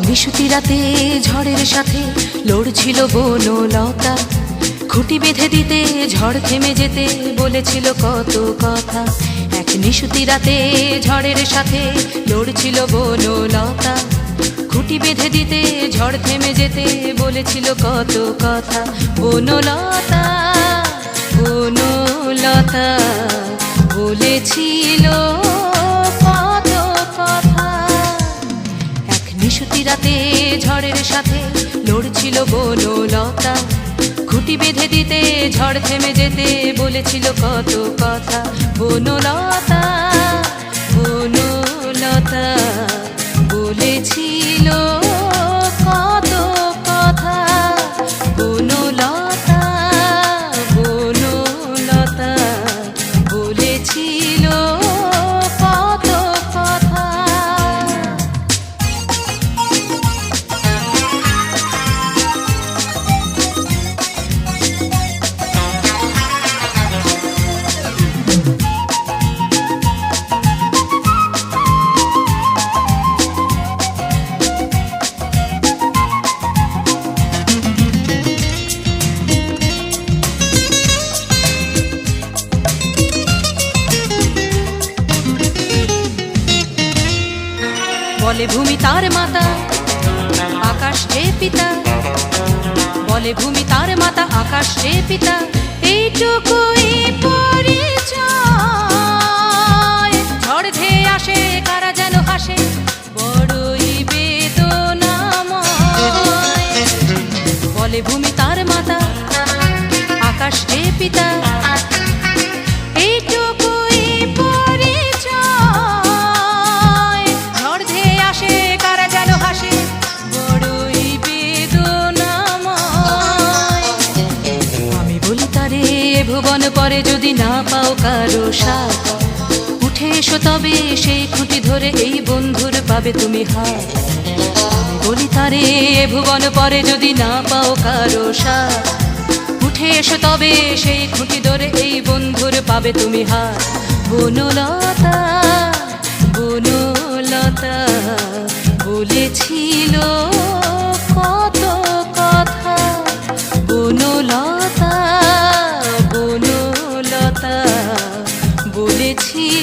নিশুতি রাতে ঝড়ের সাথে লড়ছিল বনলতা, খুঁটি বেঁধে দিতে ঝড় থেমে যেতে বলেছিল কত কথা। এক নিশুতি রাতে ঝড়ের সাথে লড়ছিল বনলতা, খুঁটি বেঁধে দিতে ঝড় থেমে যেতে বলেছিল কত কথা। বনলতা বনলতা বলেছিল কত কথা। এক নিশুতি রাতে ঝড়ের সাথে লড়ছিল বনলতা, খুঁটি বেঁধে দিতে ঝড় থেমে যেতে বলেছিল কত কথা। বনলতা বনলতা বলেছিল কত কথা। বনলতা বনলতা বলেছিল কত কথা। বলে ভূমি তার মাতা আকাশ যে পিতা, বলে ভূমি তার মাতা আকাশ যে পিতা, এইটুকুই পরিচয়। ঝড় ধেয়ে আসে কারা যেন হাসে, বড়ই বেদনাময়। বলে ভূমি তার মাতা আকাশ যে পিতা, এইটুকুই পরিচয়। ঝড় ধেয়ে আসে কারা যেন হাসে, বড়ই বেদনাময়। আমি বলি তারে ভুবন পরে যদি না পাও কারো সাথ, উঠে এসো তবে সেই খুঁটি ধরে এই বন্ধুর পাবে তুমি হাত। আমি বলি তারে ভুবন পরে যদি না পাও কারো সাথ, উঠে এসো তবে সেই খুঁটি ধরে এই বন্ধুর পাবে তুমি হাত। বনলতা বনলতা বলেছিল কত কথা। বনলতা বনলতা বলেছিল